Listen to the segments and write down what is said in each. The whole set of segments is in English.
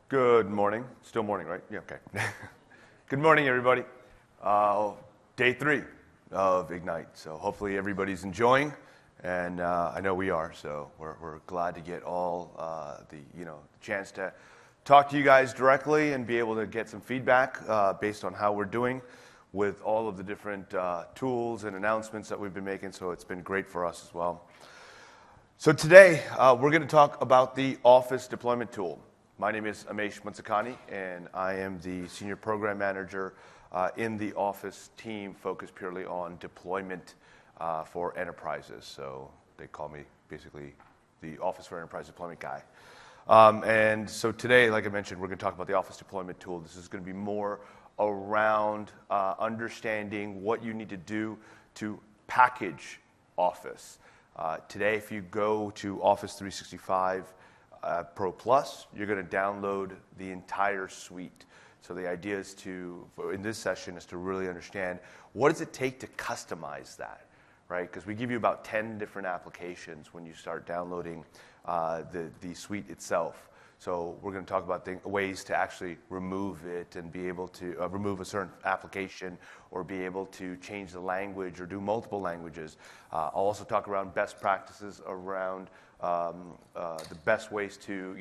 Good morning. Still morning, right? Yeah, okay. Good morning, everybody. Day 3 of Ignite. So hopefully everybody's enjoying, and I know we are. So we're glad to get all the chance to talk to you guys directly and be able to get some feedback based on how we're doing with all of the different tools and announcements that we've been making. So it's been great for us as well. So today we're going to talk about the Office Deployment Tool. My name is Amesh Munsakani, and I am the Senior Program Manager in the Office team focused purely on deployment for enterprises. So they call me basically the Office for Enterprise Deployment guy. And so today, like I mentioned, we're going to talk about the Office Deployment Tool. This is going to be more around understanding what you need to do to package Office. Today, if you go to Office 365 ProPlus, you're going to download the entire suite. So the idea is in this session, is to really understand what does it take to customize that, right? Because we give you about 10 different applications when you start downloading the suite itself. So we're going to talk about ways to actually remove it and be able to remove a certain application or be able to change the language or do multiple languages. I'll also talk around best practices around the best ways to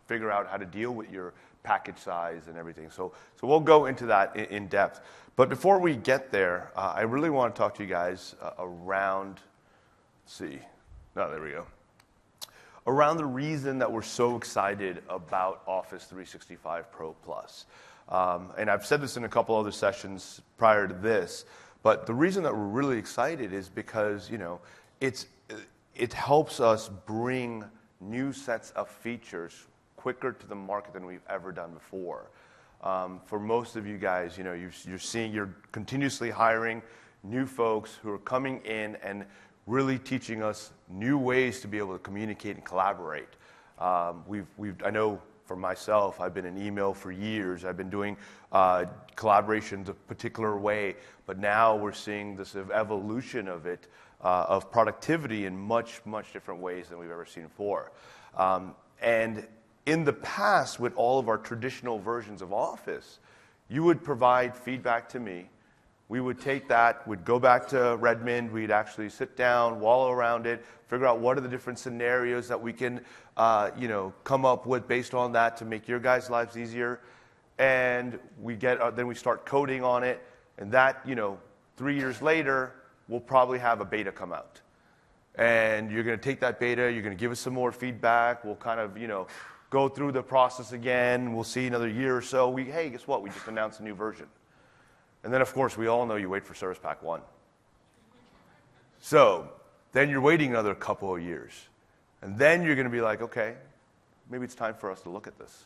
figure out how to deal with your package size and everything. So we'll go into that in depth. But before we get there, I really want to talk to you guys around, around the reason that we're so excited about Office 365 ProPlus. And I've said this in a couple other sessions prior to this, but the reason that we're really excited is because it helps us bring new sets of features quicker to the market than we've ever done before. For most of you guys, you're continuously hiring new folks who are coming in and really teaching us new ways to be able to communicate and collaborate. I know for myself, I've been in email for years. I've been doing collaborations a particular way, but now we're seeing this evolution of it, of productivity in much, much different ways than we've ever seen before. And in the past, with all of our traditional versions of Office, you would provide feedback to me. We would take that, we'd go back to Redmond, we'd actually sit down, wallow around it, figure out what are the different scenarios that we can come up with based on that to make your guys' lives easier. And then we start coding on it, and that, 3 years later, we'll probably have a beta come out. And you're going to take that beta, you're going to give us some more feedback, we'll kind of, go through the process again, we'll see another year or so, hey, guess what, we just announced a new version. And then, of course, we all know you wait for Service Pack 1. So then you're waiting another couple of years. And then you're going to be like, okay, maybe it's time for us to look at this.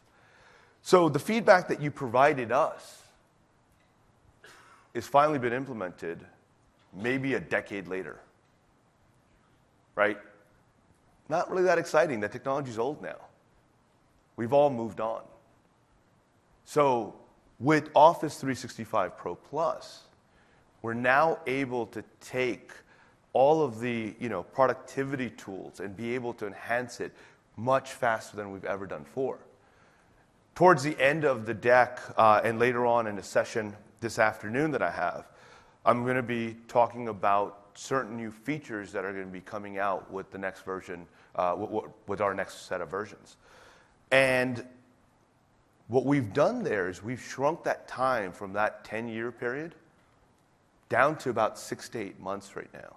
So the feedback that you provided us has finally been implemented maybe a decade later. Right? Not really that exciting. The technology's old now. We've all moved on. So with Office 365 ProPlus, we're now able to take all of the productivity tools and be able to enhance it much faster than we've ever done before. Towards the end of the deck, and later on in a session this afternoon that I have, I'm going to be talking about certain new features that are going to be coming out with the next version, with our next set of versions. And what we've done there is we've shrunk that time from that 10-year period down to about 6 to 8 months right now.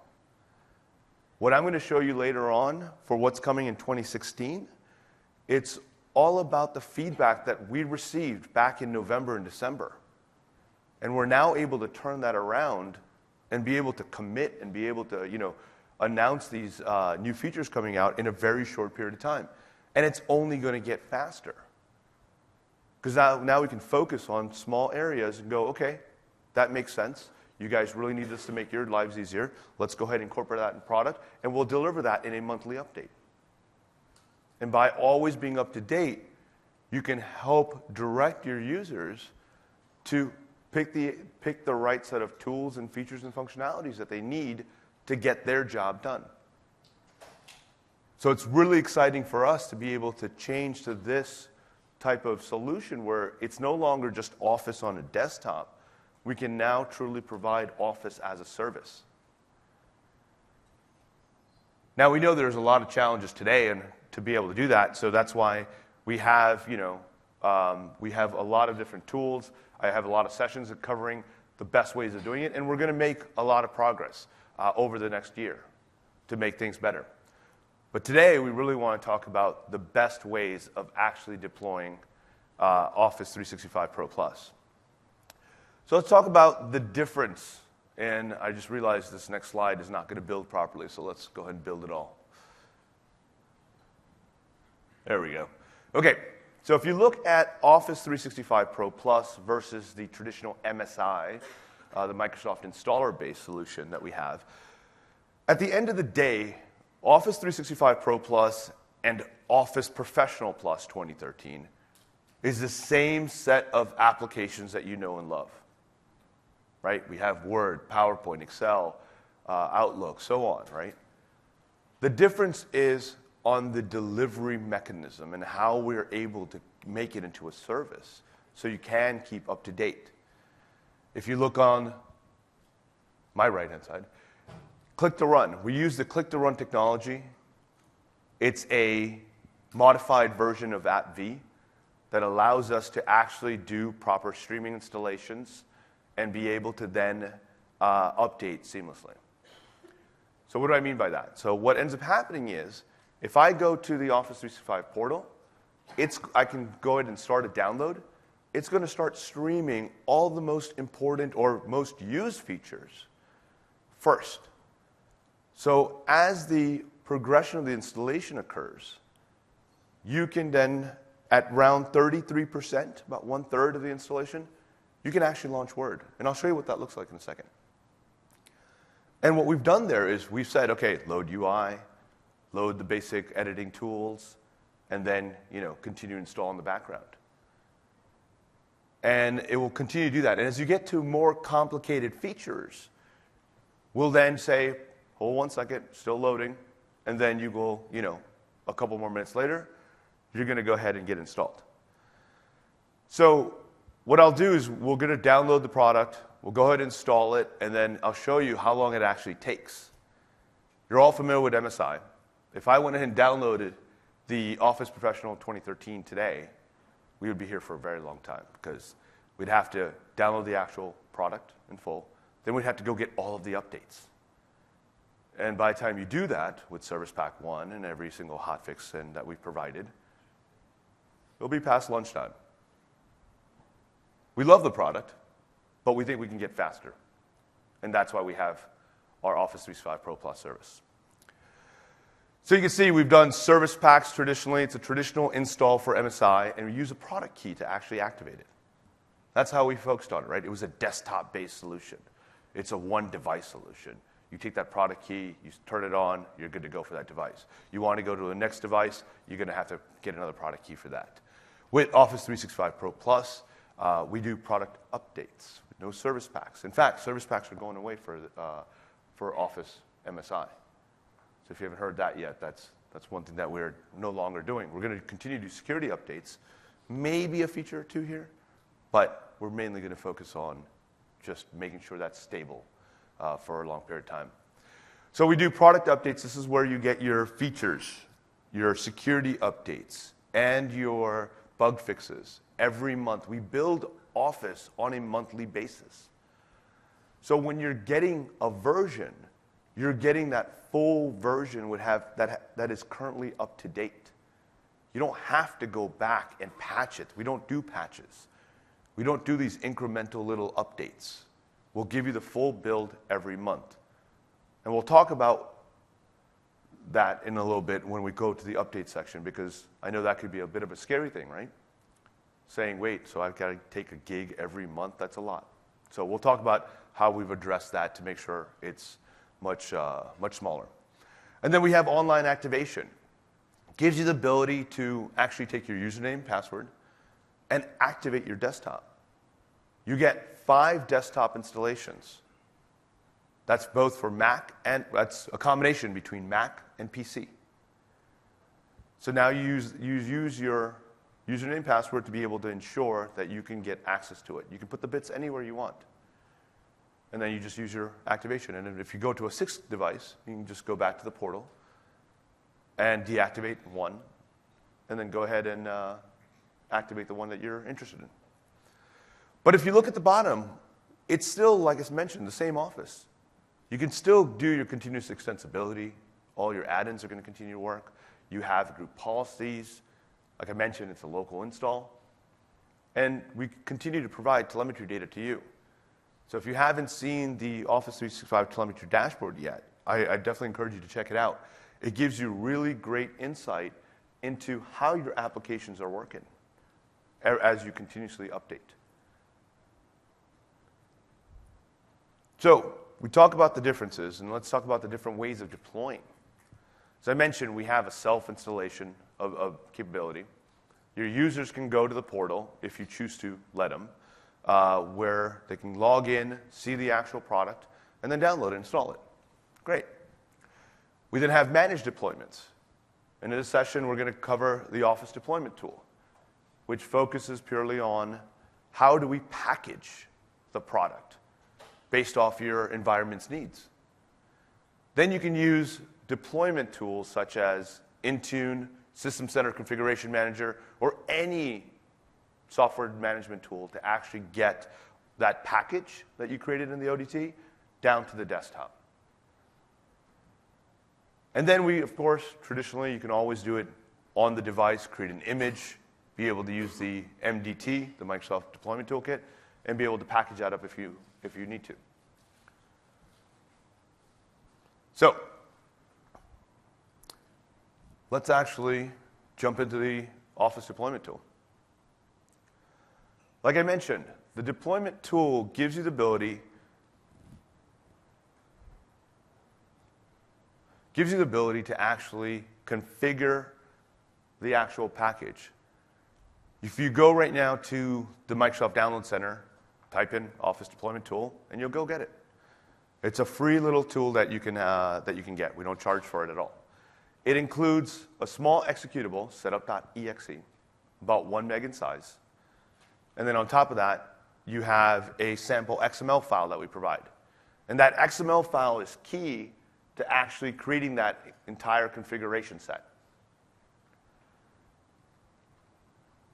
What I'm going to show you later on for what's coming in 2016, it's all about the feedback that we received back in November and December. And we're now able to turn that around and be able to commit and be able to, announce these new features coming out in a very short period of time. And it's only going to get faster. Because now we can focus on small areas and go, okay, that makes sense. You guys really need this to make your lives easier. Let's go ahead and incorporate that in product, and we'll deliver that in a monthly update. And by always being up to date, you can help direct your users to pick the right set of tools and features and functionalities that they need to get their job done. So it's really exciting for us to be able to change to this type of solution where it's no longer just Office on a desktop. We can now truly provide Office as a service. Now, we know there's a lot of challenges today and to be able to do that, so that's why we have, we have a lot of different tools. I have a lot of sessions covering the best ways of doing it, and we're going to make a lot of progress over the next year to make things better. But today, we really want to talk about the best ways of actually deploying Office 365 ProPlus. So let's talk about the difference. And I just realized this next slide is not going to build properly, so let's go ahead and build it all. There we go. Okay, so if you look at Office 365 ProPlus versus the traditional MSI, the Microsoft installer-based solution that we have, at the end of the day, Office 365 ProPlus and Office Professional Plus 2013 is the same set of applications that you know and love. Right? We have Word, PowerPoint, Excel, Outlook, so on, right? The difference is on the delivery mechanism and how we're able to make it into a service so you can keep up to date. If you look on my right-hand side, Click to Run. We use the Click to Run technology. It's a modified version of AppV that allows us to actually do proper streaming installations and be able to then update seamlessly. So what do I mean by that? So what ends up happening is, if I go to the Office 365 portal, I can go ahead and start a download. It's going to start streaming all the most important or most used features first. So as the progression of the installation occurs, you can then, at around 33%, about 1/3 of the installation, you can actually launch Word. And I'll show you what that looks like in a second. And what we've done there is we've said, okay, load UI, load the basic editing tools, and then continue to install in the background. And it will continue to do that. And as you get to more complicated features, we'll then say, hold 1 second, still loading, and then you go, a couple more minutes later, you're going to go ahead and get installed. So what I'll do is we're going to download the product, we'll go ahead and install it, and then I'll show you how long it actually takes. You're all familiar with MSI. If I went ahead and downloaded the Office Professional 2013 today, we would be here for a very long time because we'd have to download the actual product in full. Then we'd have to go get all of the updates. And by the time you do that with Service Pack 1 and every single hotfix that we've provided, it'll be past lunchtime. We love the product, but we think we can get faster. And that's why we have our Office 365 ProPlus service. So you can see we've done service packs traditionally. It's a traditional install for MSI, and we use a product key to actually activate it. That's how we focused on it, right? It was a desktop-based solution. It's a one-device solution. You take that product key, you turn it on, you're good to go for that device. You want to go to the next device, you're going to have to get another product key for that. With Office 365 ProPlus, we do product updates with no service packs. In fact, service packs are going away for Office MSI. So if you haven't heard that yet, that's one thing that we're no longer doing. We're going to continue to do security updates, maybe a feature or two here, but we're mainly going to focus on just making sure that's stable for a long period of time. So we do product updates. This is where you get your features, your security updates, and your bug fixes every month. We build Office on a monthly basis. So when you're getting a version, you're getting that full version that is currently up to date. You don't have to go back and patch it. We don't do patches. We don't do these incremental little updates. We'll give you the full build every month. And we'll talk about that in a little bit when we go to the update section, because I know that could be a bit of a scary thing, right? Saying, wait, so I've got to take a gig every month? That's a lot. So we'll talk about how we've addressed that to make sure it's much smaller. And then we have online activation. It gives you the ability to actually take your username, password, and activate your desktop. You get 5 desktop installations. That's both for Mac, and that's a combination between Mac and PC. So now you use your username, password to be able to ensure that you can get access to it. You can put the bits anywhere you want. And then you just use your activation. And if you go to a 6th device, you can just go back to the portal and deactivate one, and then go ahead and activate the one that you're interested in. But if you look at the bottom, it's still, like I mentioned, the same office. You can still do your continuous extensibility. All your add-ins are going to continue to work. You have group policies. Like I mentioned, it's a local install. And we continue to provide telemetry data to you. So if you haven't seen the Office 365 telemetry dashboard yet, I definitely encourage you to check it out. It gives you really great insight into how your applications are working as you continuously update. So we talk about the differences, and let's talk about the different ways of deploying. As I mentioned, we have a self-installation of capability. Your users can go to the portal, if you choose to let them, where they can log in, see the actual product, and then download and install it. Great. We then have managed deployments. And in this session, we're going to cover the Office deployment tool, which focuses purely on how do we package the product based off your environment's needs. Then you can use deployment tools such as Intune, System Center Configuration Manager, or any software management tool to actually get that package that you created in the ODT down to the desktop. And then we, of course, traditionally, you can always do it on the device, create an image, be able to use the MDT, the Microsoft Deployment Toolkit, and be able to package that up if you need to. So let's actually jump into the Office deployment tool. Like I mentioned, the deployment tool gives you the ability to actually configure the actual package. If you go right now to the Microsoft Download Center, type in Office Deployment Tool, and you'll go get it. It's a free little tool that you can get. We don't charge for it at all. It includes a small executable, setup.exe, about 1 meg in size. And then on top of that, you have a sample XML file that we provide. And that XML file is key to actually creating that entire configuration set.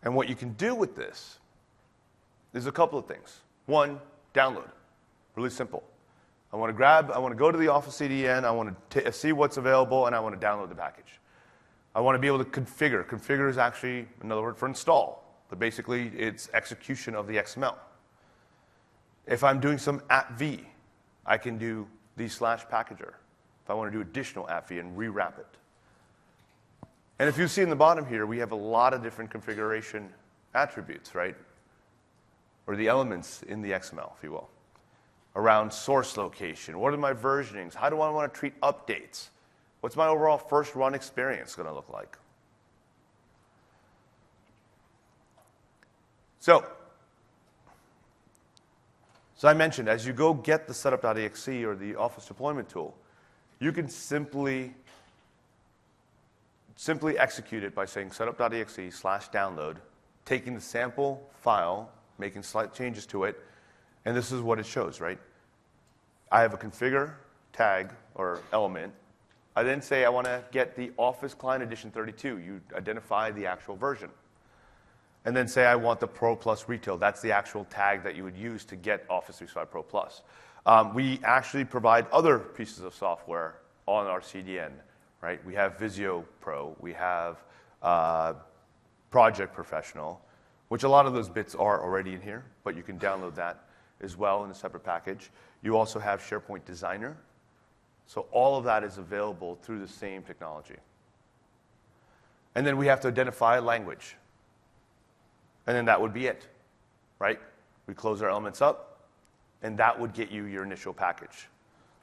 And what you can do with this is a couple of things. One, download. Really simple. I want to go to the Office CDN, I want to see what's available, and I want to download the package. I want to be able to configure. Configure is actually another word for install, but basically it's execution of the XML. If I'm doing some appv, I can do the /packager if I want to do additional appv and rewrap it. And if you see in the bottom here, we have a lot of different configuration attributes, right? Or the elements in the XML, if you will. Around source location, what are my versionings? How do I want to treat updates? What's my overall first run experience going to look like? So I mentioned, as you go get the setup.exe or the Office deployment tool, you can simply execute it by saying setup.exe/download, taking the sample file, making slight changes to it, and this is what it shows, right? I have a configure tag or element. I then say I want to get the Office Client Edition 32. You identify the actual version. And then say I want the ProPlus Retail. That's the actual tag that you would use to get Office 365 ProPlus. We actually provide other pieces of software on our CDN, right? We have Visio Pro. We have Project Professional, which a lot of those bits are already in here, but you can download that as well in a separate package. You also have SharePoint Designer. So all of that is available through the same technology. And then we have to identify a language. And then that would be it, right? We close our elements up, and that would get you your initial package.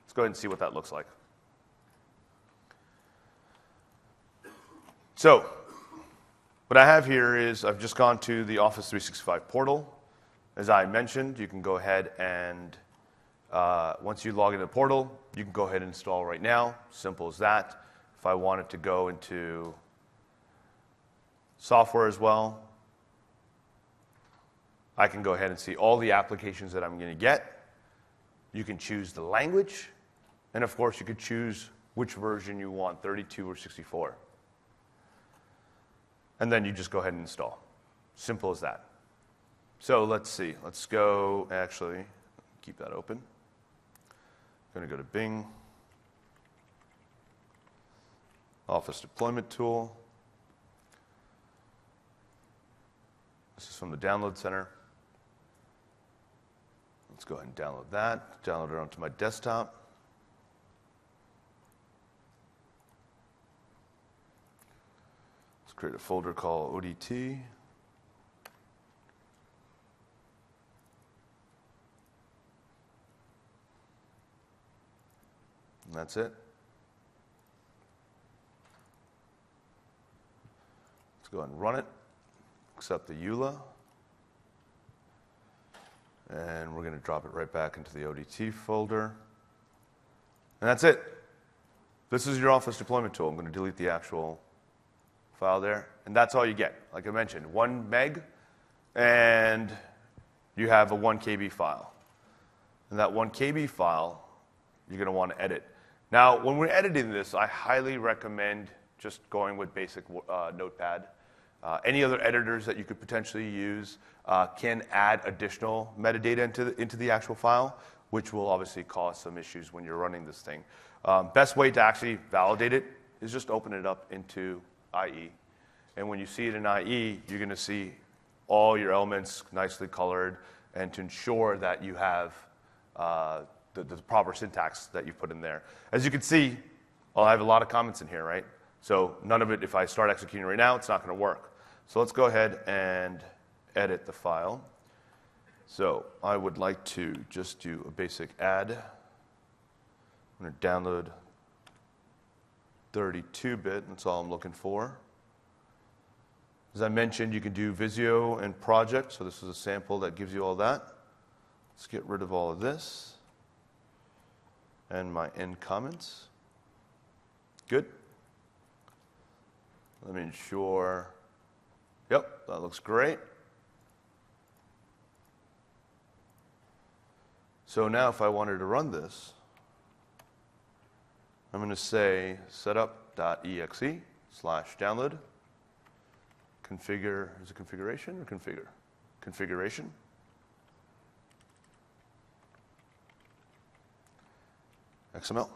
Let's go ahead and see what that looks like. So what I have here is I've just gone to the Office 365 portal. As I mentioned, you can go ahead and once you log into the portal, you can go ahead and install right now. Simple as that. If I wanted to go into software as well, I can go ahead and see all the applications that I'm going to get. You can choose the language. And of course, you could choose which version you want, 32 or 64. And then you just go ahead and install. Simple as that. So let's see. Let's go, actually, keep that open. I'm going to go to Bing. Office Deployment Tool. This is from the Download Center. Let's go ahead and download that. Download it onto my desktop. Let's create a folder called ODT. And that's it. Let's go ahead and run it. Accept the EULA. And we're going to drop it right back into the ODT folder. And that's it. This is your Office Deployment Tool. I'm going to delete the actual file there. And that's all you get. Like I mentioned, 1 meg, and you have a 1 KB file. And that 1 KB file, you're going to want to edit. Now, when we're editing this, I highly recommend just going with basic Notepad. Any other editors that you could potentially use can add additional metadata into the actual file, which will obviously cause some issues when you're running this thing. Best way to actually validate it is just open it up into IE. And when you see it in IE, you're going to see all your elements nicely colored, and to ensure that you have the proper syntax that you put in there. As you can see, I have a lot of comments in here, right? So none of it, if I start executing right now, it's not going to work. So let's go ahead and edit the file. So I would like to just do a basic add. I'm going to download 32-bit. That's all I'm looking for. As I mentioned, you can do Visio and Project. So this is a sample that gives you all that. Let's get rid of all of this and my end comments. Good. Let me ensure. Yep, that looks great. So now if I wanted to run this, I'm going to say setup.exe/download. Configure, is it configuration or configure? Configuration. XML.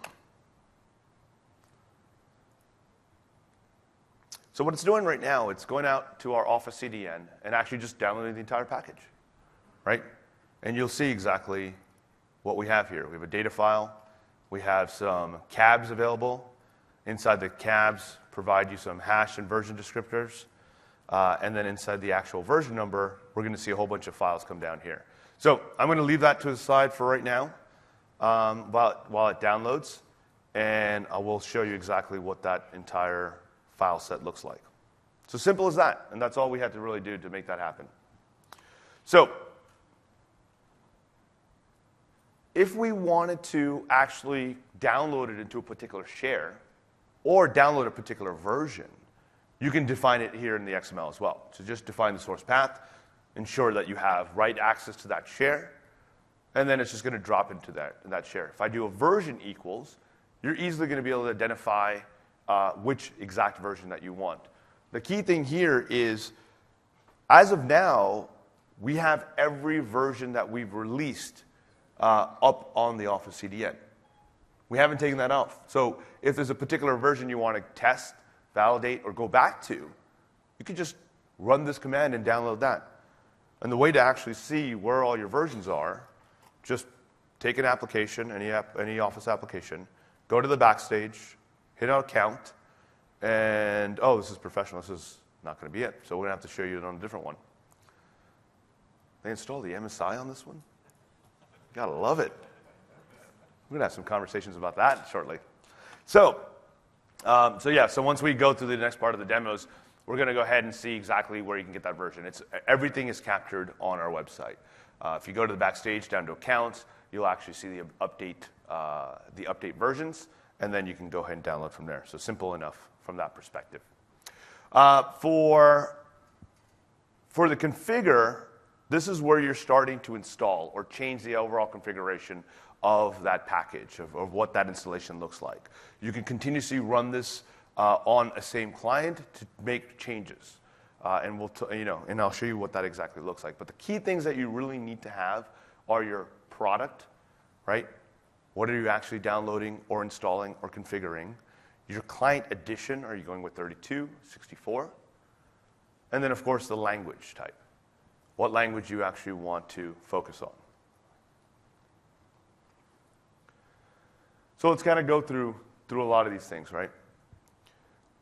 So what it's doing right now, it's going out to our Office CDN and actually just downloading the entire package, right? And you'll see exactly what we have here. We have a data file. We have some cabs available. Inside the cabs, provide you some hash and version descriptors. And then inside the actual version number, we're going to see a whole bunch of files come down here. So I'm going to leave that to the side for right now while it downloads. And I will show you exactly what that entire file set looks like. So simple as that, and that's all we had to really do to make that happen. So if we wanted to actually download it into a particular share or download a particular version, you can define it here in the XML as well. So just define the source path, ensure that you have write access to that share, and then it's just going to drop into that share. If I do a version equals, you're easily going to be able to identify which exact version that you want. The key thing here is, as of now, we have every version that we've released up on the Office CDN. We haven't taken that off. So if there's a particular version you want to test, validate, or go back to, you can just run this command and download that. And the way to actually see where all your versions are, just take an application, any Office application, go to the backstage, hit on account, and this is professional. This is not going to be it. So we're going to have to show you it on a different one. They installed the MSI on this one? You gotta love it. We're going to have some conversations about that shortly. So once we go through the next part of the demos, we're going to go ahead and see exactly where you can get that version. Everything is captured on our website. If you go to the backstage down to accounts, you'll actually see the update versions, and then you can go ahead and download from there. So simple enough from that perspective. For the configure, this is where you're starting to install or change the overall configuration of that package, of what that installation looks like. You can continuously run this on a same client to make changes. And and I'll show you what that exactly looks like. But the key things that you really need to have are your product, right? What are you actually downloading or installing or configuring? Your client edition, are you going with 32, 64? And then, of course, the language type. What language you actually want to focus on. So let's kind of go through a lot of these things, right?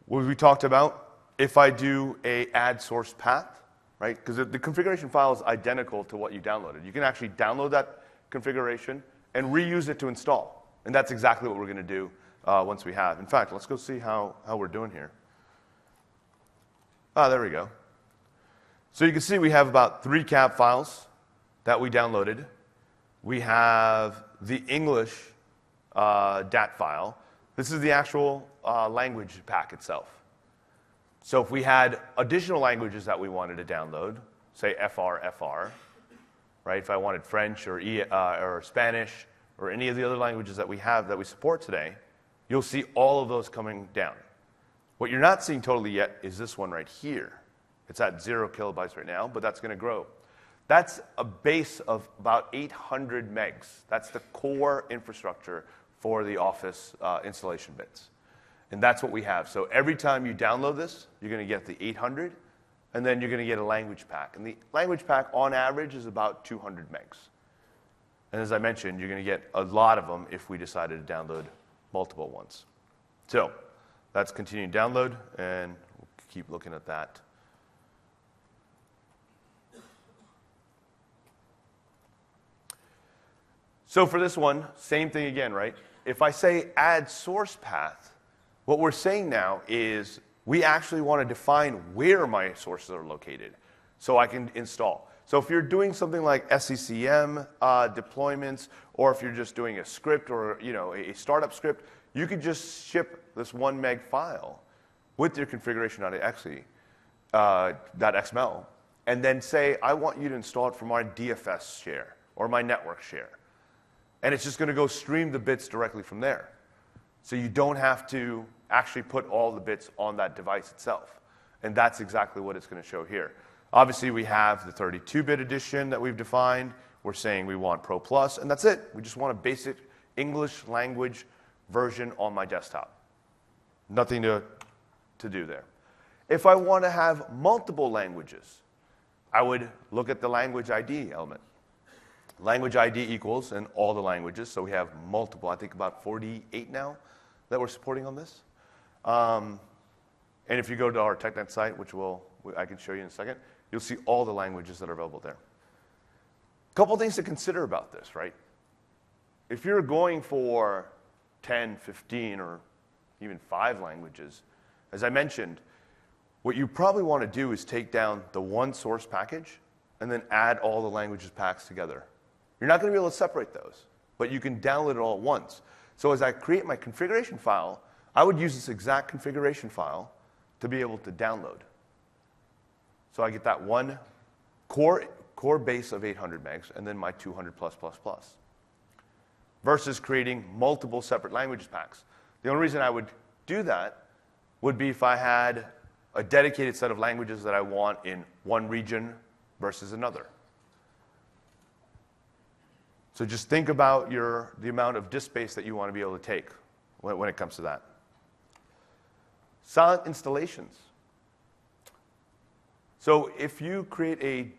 What we talked about, if I do a add source path, right? Because the configuration file is identical to what you downloaded. You can actually download that configuration and reuse it to install. And that's exactly what we're going to do once we have. In fact, let's go see how we're doing here. There we go. So you can see we have about 3 cab files that we downloaded. We have the English DAT file. This is the actual language pack itself. So if we had additional languages that we wanted to download, say FR, right? If I wanted French or Spanish or any of the other languages that we have that we support today, you'll see all of those coming down. What you're not seeing totally yet is this one right here. It's at 0 kilobytes right now, but that's going to grow. That's a base of about 800 megs. That's the core infrastructure for the Office installation bits. And that's what we have. So every time you download this, you're going to get the 800, and then you're going to get a language pack. And the language pack, on average, is about 200 megs. And as I mentioned, you're going to get a lot of them if we decided to download multiple ones. So that's continuing download, and we'll keep looking at that. So for this one, same thing again, right? If I say add source path, what we're saying now is we actually want to define where my sources are located so I can install. So if you're doing something like SCCM deployments, or if you're just doing a script or a startup script, you could just ship this 1 meg file with your configuration.exe, .xml, and then say, I want you to install it from my DFS share or my network share. And it's just going to go stream the bits directly from there. So you don't have to actually put all the bits on that device itself. And that's exactly what it's going to show here. Obviously, we have the 32-bit edition that we've defined. We're saying we want ProPlus, and that's it. We just want a basic English language version on my desktop. Nothing to do there. If I want to have multiple languages, I would look at the language ID element. Language ID equals, and all the languages, so we have multiple, I think about 48 now that we're supporting on this. And if you go to our TechNet site, which I can show you in a second, you'll see all the languages that are available there. A couple things to consider about this, right? If you're going for 10, 15, or even 5 languages, as I mentioned, what you probably want to do is take down the one source package and then add all the languages packs together. You're not going to be able to separate those, but you can download it all at once. So as I create my configuration file, I would use this exact configuration file to be able to download. So I get that one core base of 800 megs and then my 200 plus. Versus creating multiple separate language packs. The only reason I would do that would be if I had a dedicated set of languages that I want in one region versus another. So just think about the amount of disk space that you want to be able to take when it comes to that. Silent installations. So if you create a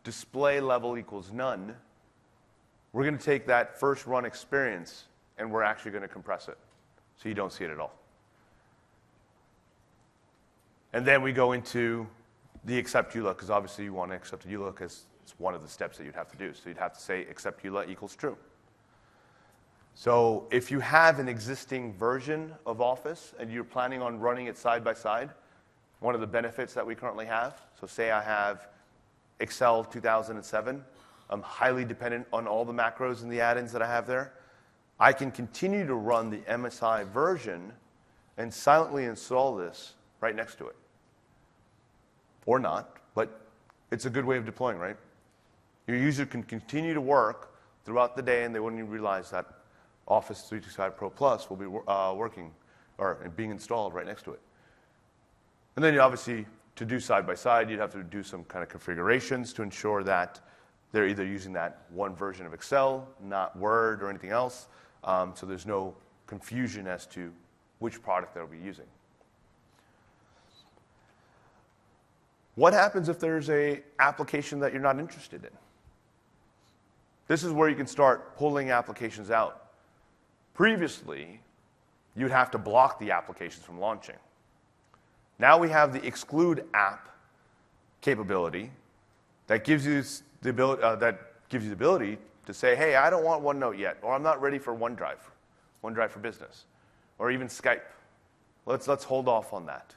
display level equals none, we're going to take that first run experience and we're actually going to compress it so you don't see it at all. And then we go into the accept EULA, because obviously you want to accept EULA because it's one of the steps that you'd have to do. So you'd have to say accept EULA equals true. So if you have an existing version of Office and you're planning on running it side by side, one of the benefits that we currently have, so say I have Excel 2007, I'm highly dependent on all the macros and the add-ins that I have there. I can continue to run the MSI version and silently install this right next to it. Or not, but it's a good way of deploying, right? Your user can continue to work throughout the day, and they wouldn't even realize that Office 365 ProPlus will be working or being installed right next to it. And then you obviously, to do side-by-side, you'd have to do some kind of configurations to ensure that they're either using that one version of Excel, not Word or anything else, so there's no confusion as to which product they'll be using. What happens if there's an application that you're not interested in? This is where you can start pulling applications out. Previously, you'd have to block the applications from launching. Now we have the exclude app capability that gives you the ability to say, hey, I don't want OneNote yet, or I'm not ready for OneDrive for Business, or even Skype. Let's hold off on that.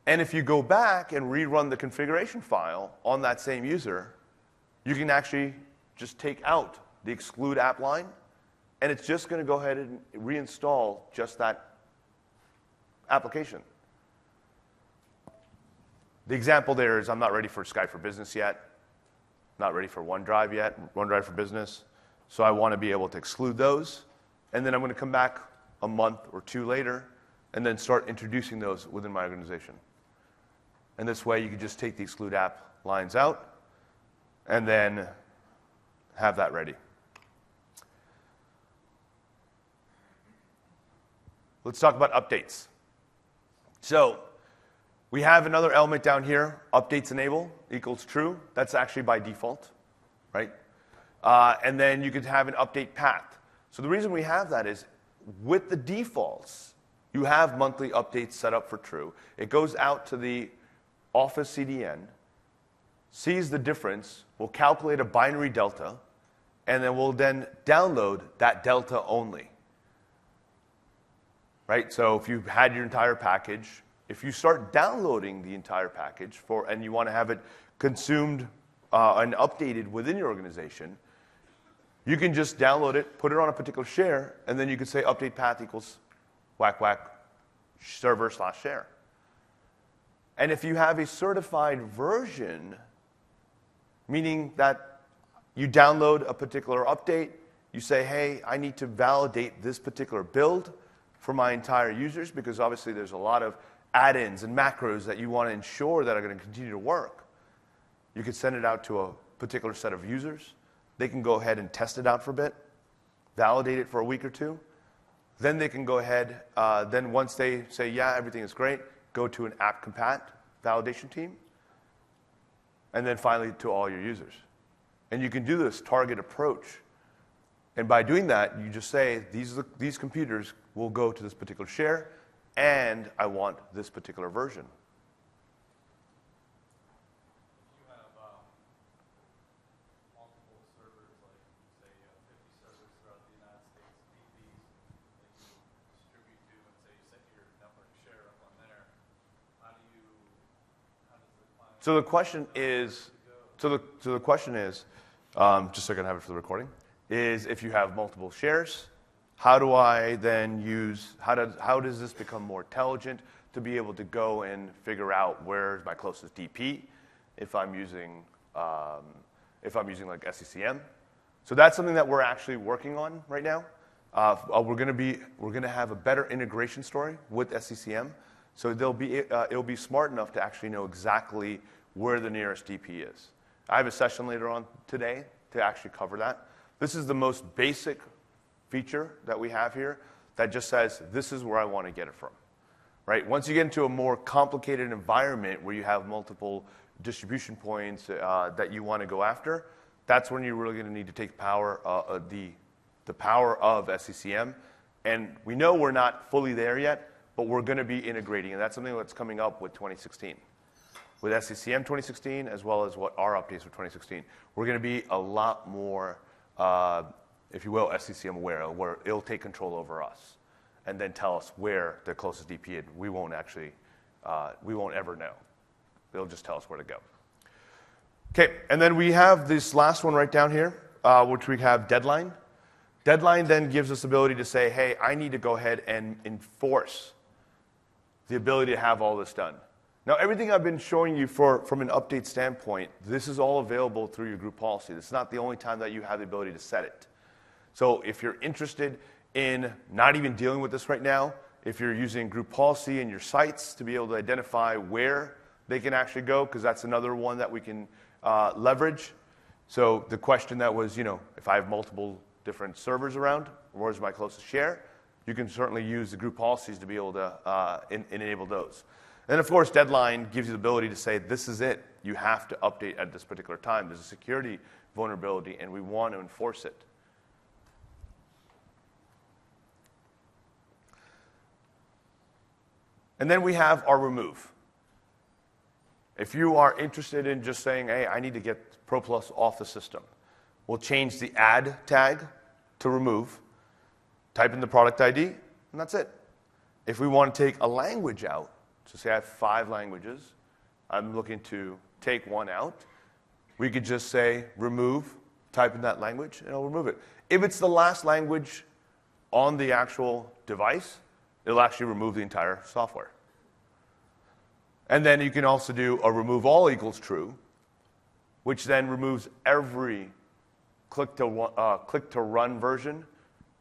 And if you go back and rerun the configuration file on that same user, you can actually just take out the exclude app line, and it's just going to go ahead and reinstall just that application. The example there is I'm not ready for Skype for Business yet, not ready for OneDrive yet, OneDrive for Business, so I want to be able to exclude those, and then I'm going to come back a month or two later and then start introducing those within my organization. And this way you can just take the exclude app lines out and then have that ready. Let's talk about updates. So we have another element down here, updates enable equals true. That's actually by default, right? And then you could have an update path. So the reason we have that is with the defaults, you have monthly updates set up for true. It goes out to the Office CDN, sees the difference, will calculate a binary delta, and then will then download that delta only. Right? So if you've had your entire package, if you start downloading the entire package and you want to have it consumed and updated within your organization, you can just download it, put it on a particular share, and then you can say update path equals whack whack server/share. And if you have a certified version, meaning that you download a particular update, you say, hey, I need to validate this particular build for my entire users, because obviously there's a lot of add-ins and macros that you want to ensure that are going to continue to work. You can send it out to a particular set of users. They can go ahead and test it out for a bit, validate it for a week or two. Then they can go ahead, then once they say, yeah, everything is great, go to an app compat validation team, and then finally to all your users. And you can do this target approach. And by doing that, you just say, these computers will go to this particular share, and I want this particular version. You have multiple servers, like say 50 servers throughout the United States, DPs that you distribute to, and say you set your network share up on there. How does the client? So the question is, just so I can have it for the recording, is if you have multiple shares, how do I then use, how does this become more intelligent to be able to go and figure out where's my closest DP if I'm using like SCCM? So that's something that we're actually working on right now. We're going to have a better integration story with SCCM, so it'll be smart enough to actually know exactly where the nearest DP is. I have a session later on today to actually cover that. This is the most basic feature that we have here that just says, this is where I want to get it from. Right? Once you get into a more complicated environment where you have multiple distribution points that you want to go after, that's when you're really going to need to take the power of SCCM. And we know we're not fully there yet, but we're going to be integrating, and that's something that's coming up with 2016. With SCCM 2016, as well as what our updates for 2016, we're going to be a lot more, if you will, SCCM aware, where it'll take control over us and then tell us where the closest DP is. We won't ever know. It'll just tell us where to go. Okay, and then we have this last one right down here, which we have deadline. Deadline then gives us the ability to say, hey, I need to go ahead and enforce the ability to have all this done. Now, everything I've been showing you from an update standpoint, this is all available through your group policy. This is not the only time that you have the ability to set it. So if you're interested in not even dealing with this right now, if you're using group policy in your sites to be able to identify where they can actually go, because that's another one that we can leverage. So the question that was, if I have multiple different servers around, where's my closest share? You can certainly use the group policies to be able to enable those. And of course, deadline gives you the ability to say, this is it. You have to update at this particular time. There's a security vulnerability, and we want to enforce it. And then we have our remove. If you are interested in just saying, hey, I need to get ProPlus off the system, we'll change the add tag to remove, type in the product ID, and that's it. If we want to take a language out, so say I have 5 languages, I'm looking to take one out, we could just say remove, type in that language, and it'll remove it. If it's the last language on the actual device, it'll actually remove the entire software. And then you can also do a remove all equals true, which then removes every click to run version,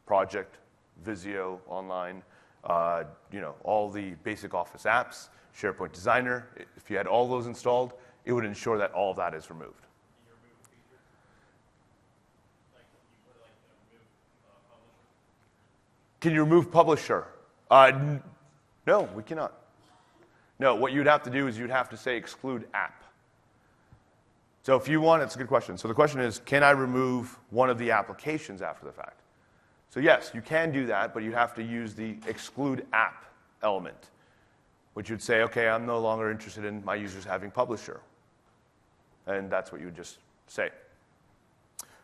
project, Visio, online, all the basic Office apps, SharePoint Designer. If you had all those installed, it would ensure that all of that is removed. Can you remove publisher? No, we cannot. No, what you'd have to do is you'd have to say exclude app. So if you want, it's a good question. So the question is, can I remove one of the applications after the fact? So yes, you can do that, but you have to use the exclude app element, which would say, okay, I'm no longer interested in my users having publisher. And that's what you would just say.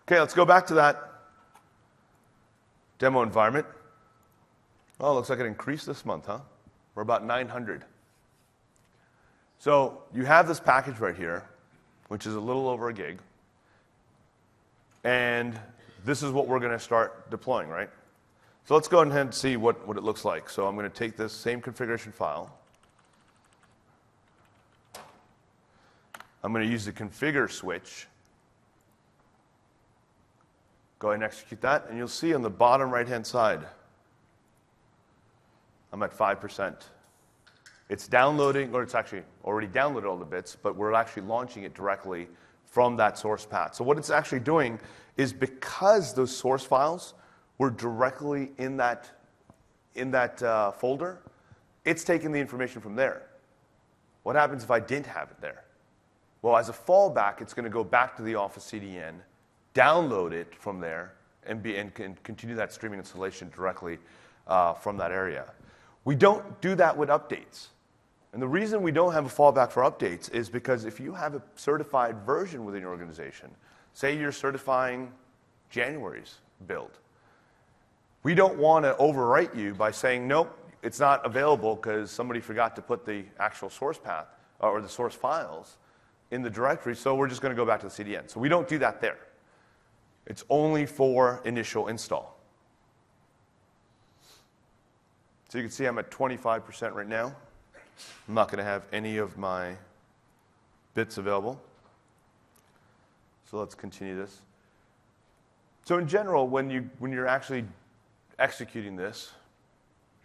Okay, let's go back to that demo environment. Oh, looks like it increased this month, huh? We're about 900. So you have this package right here, which is a little over a gig. And this is what we're going to start deploying, right? So let's go ahead and see what it looks like. So I'm going to take this same configuration file. I'm going to use the configure switch. Go ahead and execute that. And you'll see on the bottom right-hand side, I'm at 5%. It's downloading, or it's actually already downloaded all the bits, but we're actually launching it directly from that source path. So what it's actually doing is, because those source files were directly in that folder, it's taking the information from there. What happens if I didn't have it there? Well, as a fallback, it's going to go back to the Office CDN, download it from there, and continue that streaming installation directly from that area. We don't do that with updates. And the reason we don't have a fallback for updates is because if you have a certified version within your organization, say you're certifying January's build, we don't want to overwrite you by saying, nope, it's not available because somebody forgot to put the actual source path or the source files in the directory, so we're just going to go back to the CDN. So we don't do that there. It's only for initial install. So you can see I'm at 25% right now. I'm not going to have any of my bits available. So let's continue this. So in general, when you're actually executing this,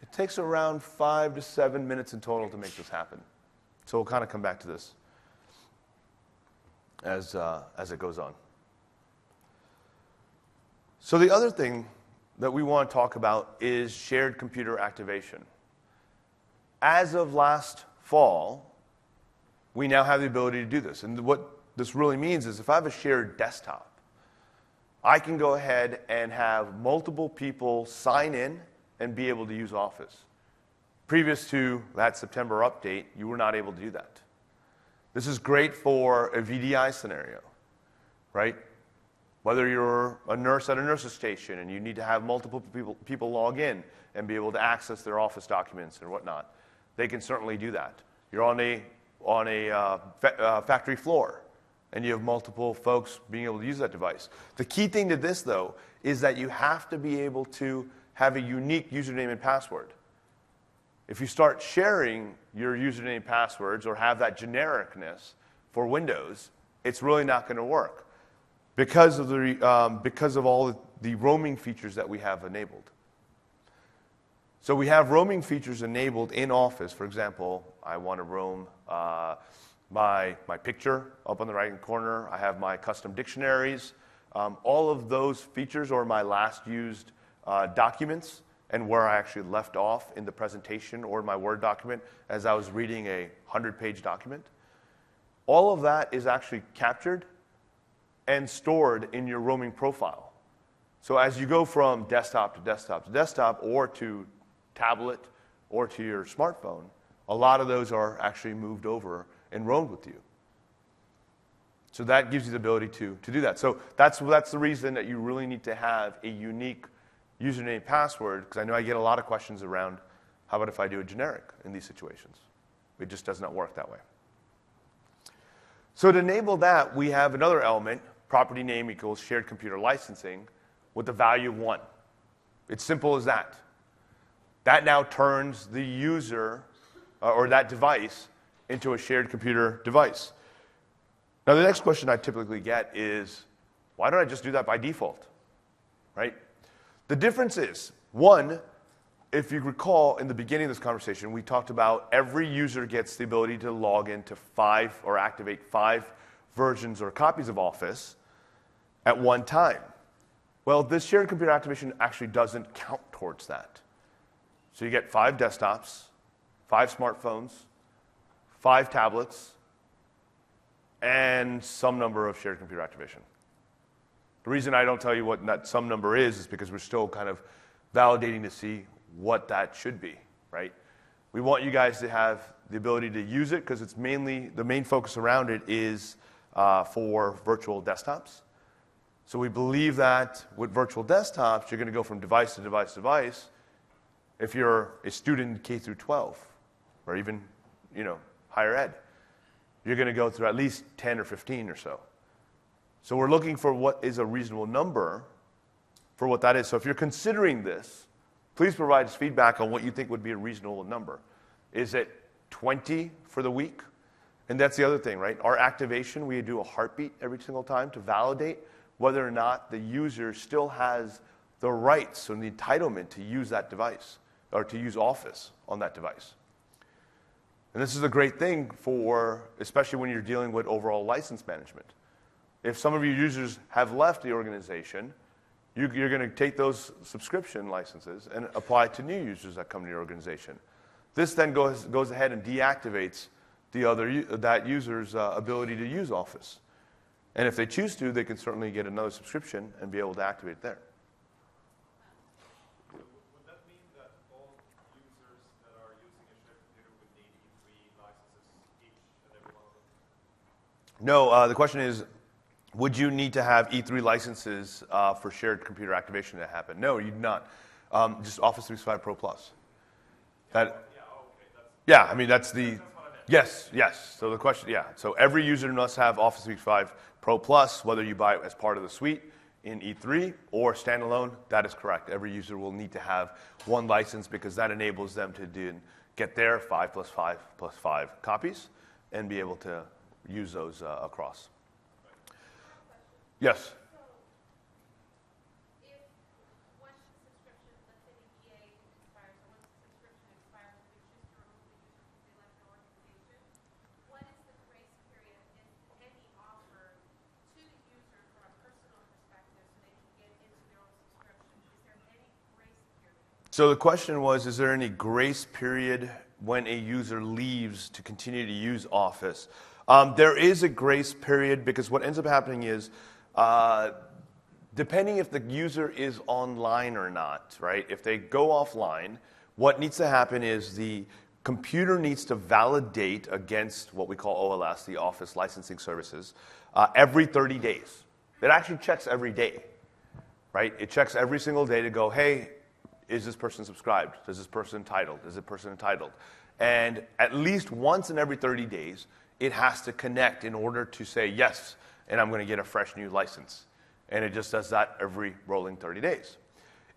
it takes around 5 to 7 minutes in total to make this happen. So we'll kind of come back to this as it goes on. So the other thing that we want to talk about is shared computer activation. As of last fall, we now have the ability to do this. And what this really means is, if I have a shared desktop, I can go ahead and have multiple people sign in and be able to use Office. Previous to that September update, you were not able to do that. This is great for a VDI scenario, right? Whether you're a nurse at a nurse's station and you need to have multiple people log in and be able to access their Office documents and whatnot, they can certainly do that. You're on a factory floor and you have multiple folks being able to use that device. The key thing to this, though, is that you have to be able to have a unique username and password. If you start sharing your username and passwords or have that genericness for Windows, it's really not going to work because of all the roaming features that we have enabled. So we have roaming features enabled in Office. For example, I want to roam my picture up on the right-hand corner. I have my custom dictionaries. All of those features are my last used documents and where I actually left off in the presentation or my Word document as I was reading a 100-page document. All of that is actually captured and stored in your roaming profile. So as you go from desktop to desktop to desktop or to tablet or to your smartphone, a lot of those are actually moved over and roamed with you. So that gives you the ability to do that. So that's the reason that you really need to have a unique username and password, because I know I get a lot of questions around, how about if I do a generic in these situations? It just does not work that way. So to enable that, we have another element, property name equals shared computer licensing, with the value of 1. It's simple as that. That now turns the user or that device into a shared computer device. Now the next question I typically get is, why don't I just do that by default, right? The difference is, one, if you recall in the beginning of this conversation, we talked about every user gets the ability to log into 5 or activate 5 versions or copies of Office at one time. Well, this shared computer activation actually doesn't count towards that. So you get 5 desktops, 5 smartphones, 5 tablets, and some number of shared computer activation. The reason I don't tell you what that some number is because we're still kind of validating to see what that should be, right? We want you guys to have the ability to use it because it's mainly, the main focus around it is for virtual desktops. So we believe that with virtual desktops, you're going to go from device to device to device. If you're a student K through 12, or even, higher ed, you're going to go through at least 10 or 15 or so. So we're looking for what is a reasonable number for what that is. So if you're considering this, please provide us feedback on what you think would be a reasonable number. Is it 20 for the week? And that's the other thing, right? Our activation, we do a heartbeat every single time to validate whether or not the user still has the rights and the entitlement to use that device or to use Office on that device. And this is a great thing for, especially when you're dealing with overall license management. If some of your users have left the organization, you're going to take those subscription licenses and apply to new users that come to your organization. This then goes ahead and deactivates that user's ability to use Office. And if they choose to, they can certainly get another subscription and be able to activate it there. Would that mean that all users that are using a shared computer would need E3 licenses each and every one of them? No, the question is, would you need to have E3 licenses for shared computer activation to happen? No, you do not. Just Office 365 ProPlus. That's the... Yes. So the question, So every user must have Office 365 ProPlus, whether you buy it as part of the suite in E3 or standalone. That is correct. Every user will need to have one license because that enables them to get their 5 plus 5 plus 5 copies and be able to use those across. Yes? So the question was, is there any grace period when a user leaves to continue to use Office? There is a grace period because what ends up happening is, depending if the user is online or not, right? If they go offline, what needs to happen is the computer needs to validate against what we call OLS, the Office Licensing Services, every 30 days. It actually checks every day, right? It checks every single day to go, hey, is this person subscribed? Is this person entitled? Is this person entitled? And at least once in every 30 days, it has to connect in order to say yes, and I'm going to get a fresh new license. And it just does that every rolling 30 days.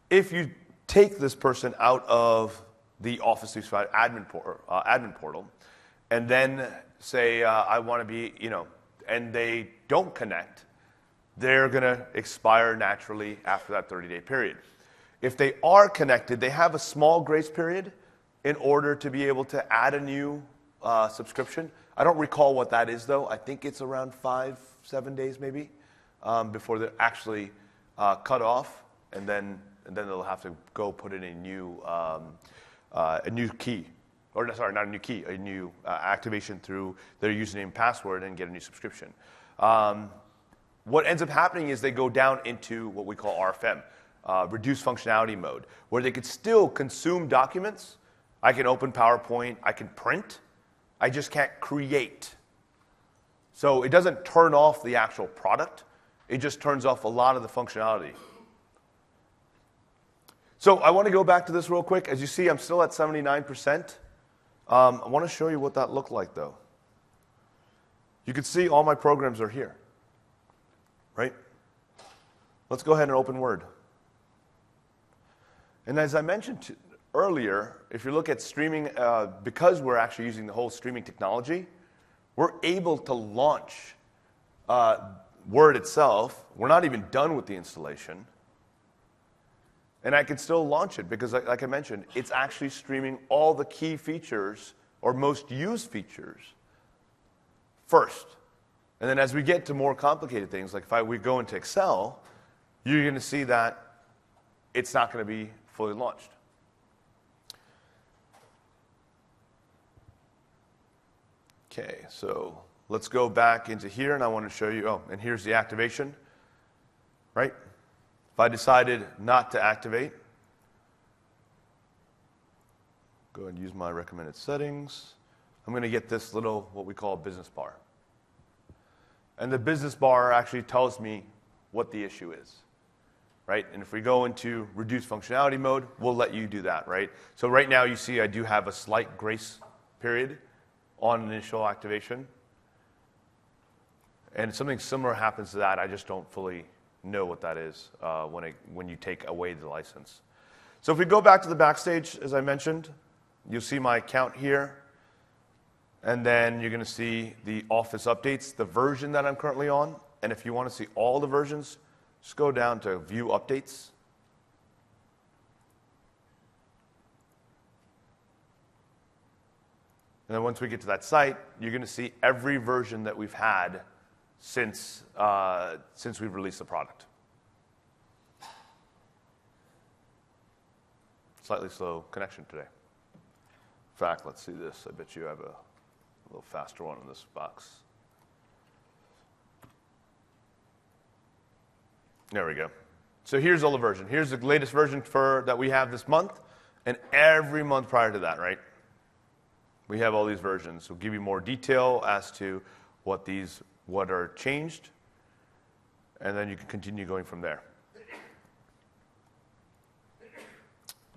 If you take this person out of the Office 365 admin portal, and then say I want to be, and they don't connect, they're going to expire naturally after that 30-day period. If they are connected, they have a small grace period in order to be able to add a new subscription. I don't recall what that is, though. I think it's around 5-7 days maybe before they're actually cut off, and then they'll have to go put in a new key. Or sorry, not a new key, a new activation through their username and password and get a new subscription. What ends up happening is they go down into what we call RFM, reduced functionality mode, where they could still consume documents. I can open PowerPoint, I can print, I just can't create. So it doesn't turn off the actual product, it just turns off a lot of the functionality. So I want to go back to this real quick. As you see, I'm still at 79%. I want to show you what that looked like, though. You can see all my programs are here, right? Let's go ahead and open Word. And as I mentioned earlier, if you look at streaming, because we're actually using the whole streaming technology, we're able to launch Word itself. We're not even done with the installation. And I can still launch it because, like I mentioned, it's actually streaming all the key features or most used features first. And then as we get to more complicated things, like we go into Excel, you're going to see that it's not going to be fully launched. Okay, so let's go back into here, and I want to show you, and here's the activation, right? If I decided not to activate, go ahead and use my recommended settings. I'm going to get this little, what we call business bar. And the business bar actually tells me what the issue is, right? And if we go into reduced functionality mode, we'll let you do that, right? So right now you see I do have a slight grace period on initial activation. And something similar happens to that. I just don't fully know what that is when you take away the license. So if we go back to the backstage, as I mentioned, you'll see my account here. And then you're going to see the Office updates, the version that I'm currently on. And if you want to see all the versions, just go down to View Updates. And then once we get to that site, you're going to see every version that we've had since we've released the product. Slightly slow connection today. In fact, let's see this. I bet you have a little faster one in this box. There we go. So here's all the version. Here's the latest version that we have this month, and every month prior to that, right? We have all these versions. We'll give you more detail as to what are changed, and then you can continue going from there.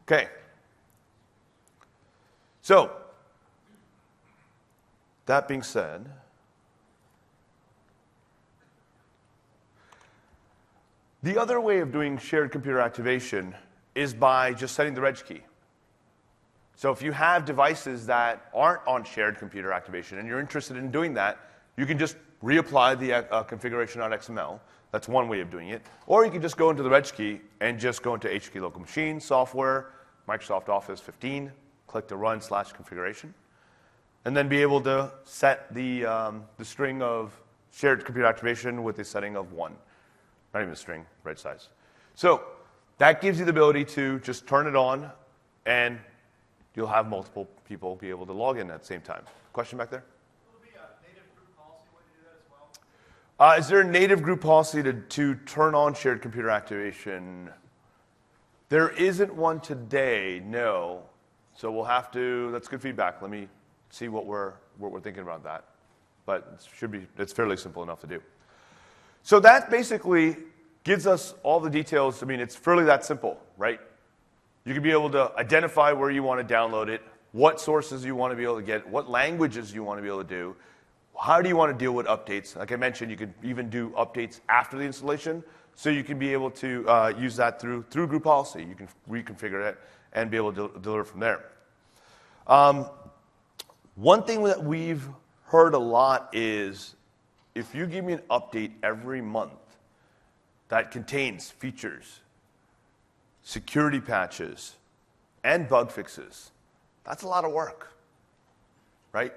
Okay. So, that being said, the other way of doing shared computer activation is by just setting the reg key. So if you have devices that aren't on shared computer activation and you're interested in doing that, you can just reapply the configuration.xml. That's one way of doing it. Or you can just go into the reg key and just go into HKey local machine, software, Microsoft Office 15, click the run/configuration, and then be able to set the string of shared computer activation with a setting of 1. Not even a string, reg size. So that gives you the ability to just turn it on, and you'll have multiple people be able to log in at the same time. Question back there? Is there a native group policy to turn on shared computer activation? There isn't one today, no. So we'll have to, that's good feedback. Let me see what we're thinking about that. But it's fairly simple enough to do. So that basically gives us all the details. I mean, it's fairly that simple, right? You can be able to identify where you want to download it, what sources you want to be able to get, what languages you want to be able to do. How do you want to deal with updates? Like I mentioned, you can even do updates after the installation, so you can be able to use that through group policy. You can reconfigure it and be able to deliver from there. One thing that we've heard a lot is if you give me an update every month that contains features, security patches, and bug fixes, that's a lot of work, right?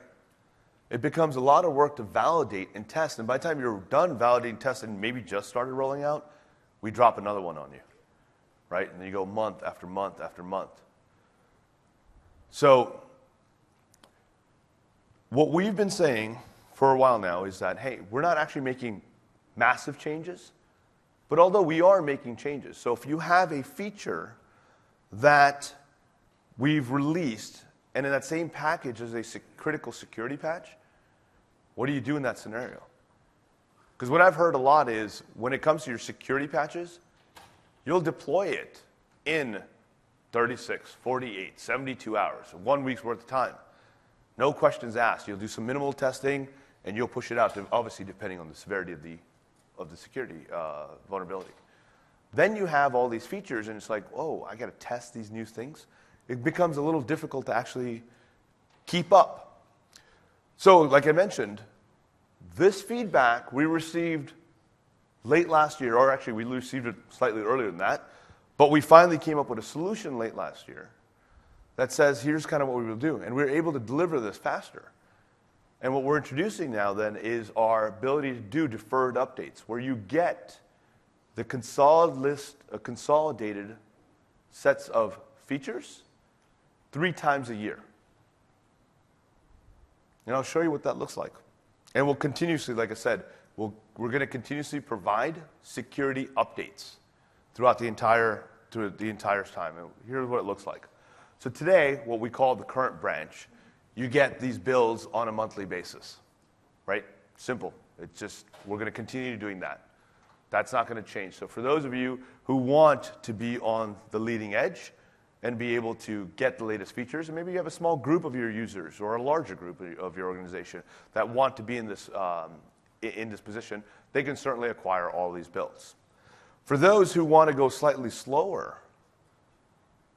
It becomes a lot of work to validate and test, and by the time you're done validating, testing, and maybe just started rolling out, we drop another one on you, right? And then you go month after month after month. So what we've been saying for a while now is that, hey, we're not actually making massive changes, but although we are making changes. So if you have a feature that we've released, and in that same package is a critical security patch, what do you do in that scenario? Because what I've heard a lot is when it comes to your security patches, you'll deploy it in 36, 48, 72 hours, 1 week's worth of time. No questions asked. You'll do some minimal testing, and you'll push it out, obviously depending on the severity of the security vulnerability. Then you have all these features, and it's like, oh, I got to test these new things. It becomes a little difficult to actually keep up. So, like I mentioned, this feedback we received late last year, or actually we received it slightly earlier than that, but we finally came up with a solution late last year that says, here's kind of what we will do. And we're able to deliver this faster. And what we're introducing now then is our ability to do deferred updates, where you get the consolidated sets of features 3 times a year. And I'll show you what that looks like. And we'll continuously, like I said, we're going to continuously provide security updates throughout the entire time. And here's what it looks like. So today, what we call the current branch, you get these builds on a monthly basis, right? Simple. It's just, we're going to continue doing that. That's not going to change. So for those of you who want to be on the leading edge and be able to get the latest features, and maybe you have a small group of your users or a larger group of your organization that want to be in this position, they can certainly acquire all these builds. For those who want to go slightly slower,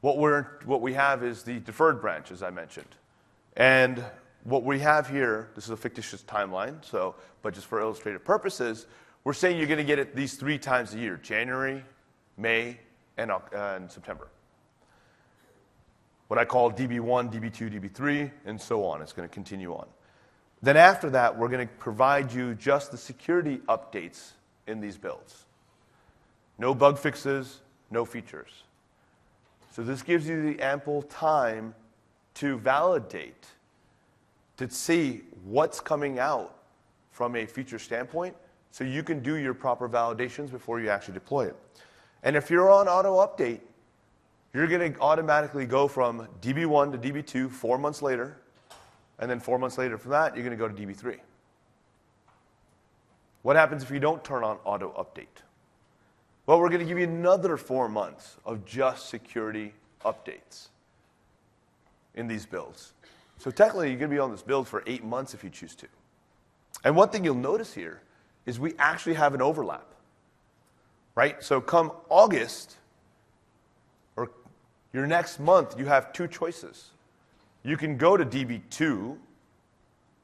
what we have is the deferred branch, as I mentioned. And what we have here, this is a fictitious timeline, but just for illustrative purposes, we're saying you're going to get it these 3 times a year, January, May, and September. What I call DB1, DB2, DB3, and so on. It's going to continue on. Then after that, we're going to provide you just the security updates in these builds. No bug fixes, no features. So this gives you the ample time to validate, to see what's coming out from a feature standpoint, so you can do your proper validations before you actually deploy it. And if you're on auto update, you're going to automatically go from DB1 to DB2 4 months later, and then 4 months later from that, you're going to go to DB3. What happens if you don't turn on auto update? Well, we're going to give you another 4 months of just security updates in these builds. So technically, you're going to be on this build for 8 months if you choose to. And one thing you'll notice here is we actually have an overlap, right? So come August, or your next month, you have 2 choices. You can go to DB2,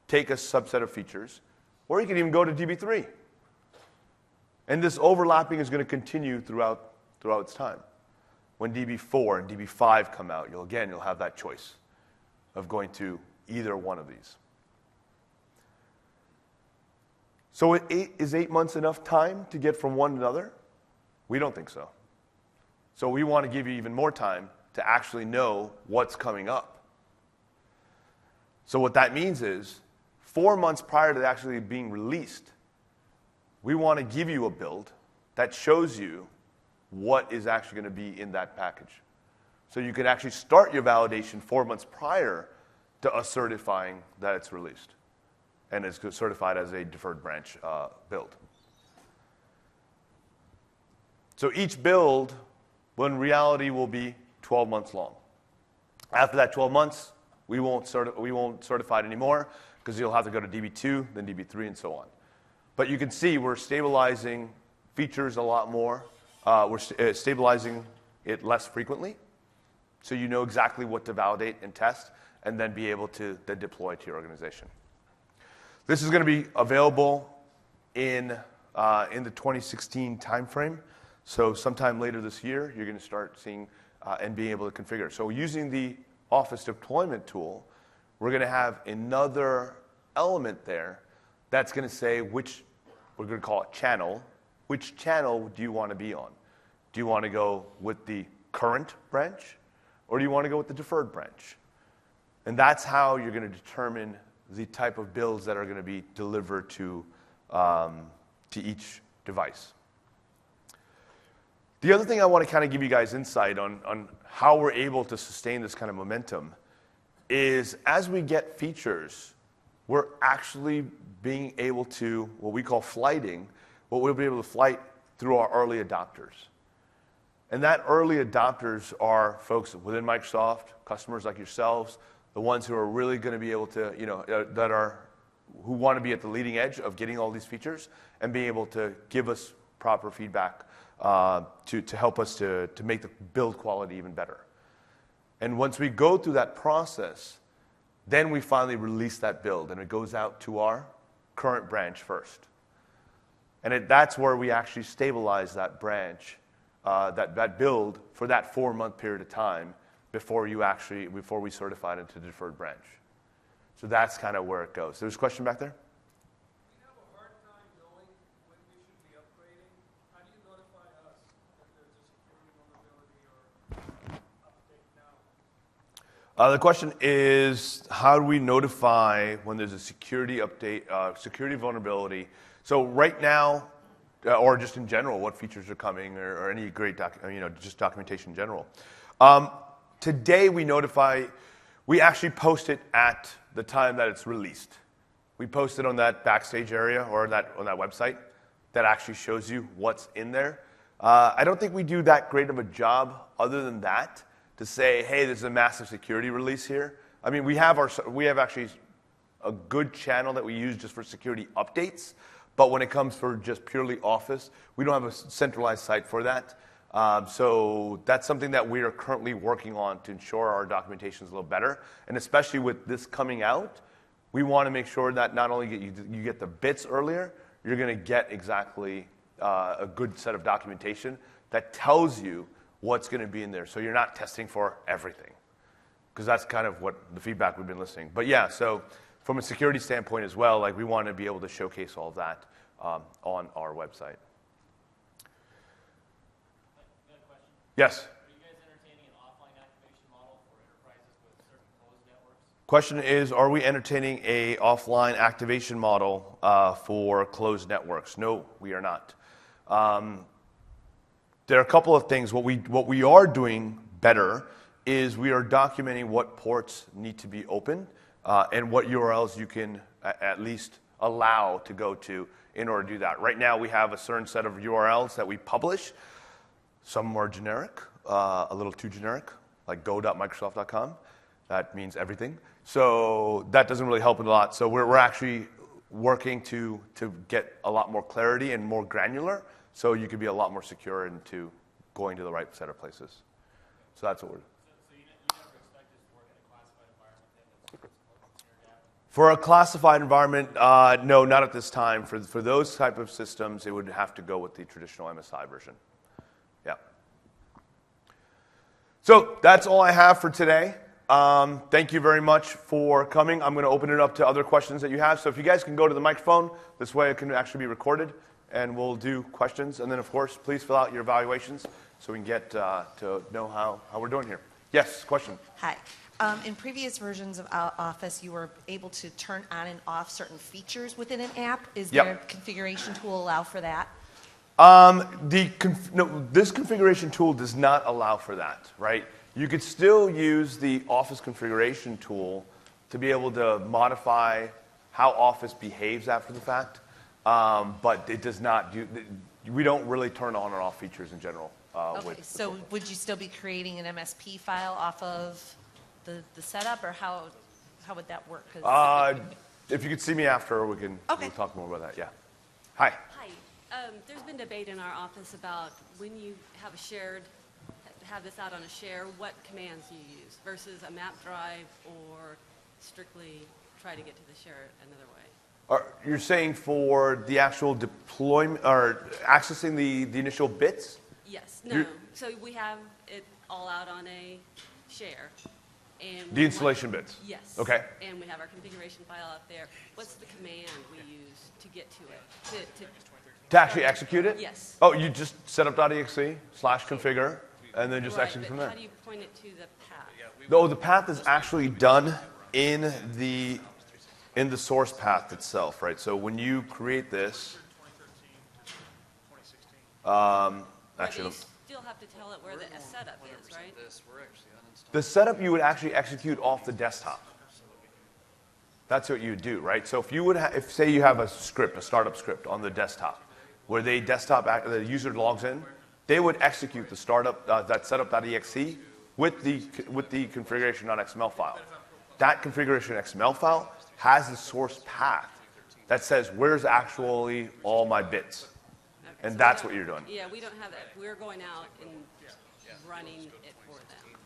take a subset of features, or you can even go to DB3. And this overlapping is going to continue throughout its time. When DB4 and DB5 come out, you'll have that choice of going to either one of these. So is 8 months enough time to get from one to another? We don't think so. So we want to give you even more time to actually know what's coming up. So what that means is 4 months prior to actually being released, we want to give you a build that shows you what is actually going to be in that package. So you can actually start your validation 4 months prior to us certifying that it's released and is certified as a deferred branch build. So each build, in reality, will be 12 months long. After that 12 months, we won't certify it anymore because you'll have to go to DB2, then DB3, and so on. But you can see we're stabilizing features a lot more. We're stabilizing it less frequently, so you know exactly what to validate and test. and then be able to then deploy to your organization. This is going to be available in the 2016 timeframe. So sometime later this year, you're going to start seeing and being able to configure. So using the Office deployment tool, we're going to have another element there that's going to say which, we're going to call it channel, which channel do you want to be on? Do you want to go with the current branch, or do you want to go with the deferred branch? And that's how you're going to determine the type of builds that are going to be delivered to each device. The other thing I want to kind of give you guys insight on how we're able to sustain this kind of momentum is as we get features, we're actually being able to, what we call flighting, what we'll be able to flight through our early adopters. And that early adopters are folks within Microsoft, customers like yourselves, the ones who are really going to be able to, who want to be at the leading edge of getting all these features and being able to give us proper feedback to help us to make the build quality even better. And once we go through that process, then we finally release that build, and it goes out to our current branch first. And that's where we actually stabilize that branch, that build for that 4-month period of time before we certify it into the deferred branch. So that's kind of where it goes. There's a question back there? We have a hard time knowing when we should be upgrading. How do you notify us if there's a security vulnerability or update now? The question is, how do we notify when there's a security update, security vulnerability? So right now, or just in general, what features are coming, or any great just documentation in general. Today we actually post it at the time that it's released. We post it on that backstage area or on that website that actually shows you what's in there. I don't think we do that great of a job other than that to say, hey, there's a massive security release here. I mean, we have actually a good channel that we use just for security updates. But when it comes for just purely Office, we don't have a centralized site for that. So that's something that we are currently working on to ensure our documentation is a little better. And especially with this coming out, we want to make sure that not only you get the bits earlier, you're going to get exactly a good set of documentation that tells you what's going to be in there. So you're not testing for everything, because that's kind of what the feedback we've been listening. But yeah, so from a security standpoint as well, like we want to be able to showcase all of that on our website. Yes? Are you guys entertaining an offline activation model for enterprises with certain closed networks? Question is, are we entertaining a offline activation model for closed networks? No, we are not. There are a couple of things. What we are doing better is we are documenting what ports need to be open and what URLs you can at least allow to go to in order to do that. Right now, we have a certain set of URLs that we publish. Some are generic, a little too generic, like go.microsoft.com. That means everything. So that doesn't really help a lot. So we're actually working to get a lot more clarity and more granular, so you can be a lot more secure into going to the right set of places. So that's what we're doing. So you never expect this to work in a classified environment then that's air-gapped? For a classified environment, no, not at this time. For those type of systems, it would have to go with the traditional MSI version. Yeah. So that's all I have for today. Thank you very much for coming. I'm going to open it up to other questions that you have. So if you guys can go to the microphone, this way it can actually be recorded, and we'll do questions. And then, of course, please fill out your evaluations so we can get to know how we're doing here. Yes, question. Hi. In previous versions of Office, you were able to turn on and off certain features within an app. Is Yep. there a configuration tool allow for that? This configuration tool does not allow for that, right? You could still use the Office configuration tool to be able to modify how Office behaves after the fact, but it does not do. We don't really turn on and off features in general. Okay, so would you still be creating an MSP file off of the setup, or how would that work? 'Cause If you could see me after, we'll talk more about that. Yeah. Hi. Hi. There's been debate in our office about when you have a shared, have this out on a share, what commands do you use versus a map drive or strictly try to get to the share another way? You're saying for the actual deployment or accessing the initial bits? Yes, no. So we have it all out on a share. And The installation bits? Yes. Okay. And we have our configuration file out there. What's the command we use to get to it? To actually execute it? Yes. Oh, you just setup.exe/configure and then just Right, execute but from there. how do you point it to the path? No, the path is actually done in the source path itself, right? So when you create this, 2016. Right, but actually, you still have to tell it where the setup is, right? the setup you would actually execute off the desktop. That's what you would do, right? So if you would, if say you have a script, a startup script on the desktop, where the user logs in, they would execute the startup that setup.exe with the configuration.xml file. That configuration.xml file has the source path that says where's actually all my bits, Okay, and so we that's don't- what you're doing. Yeah, we don't have that. We're going out and running it for them.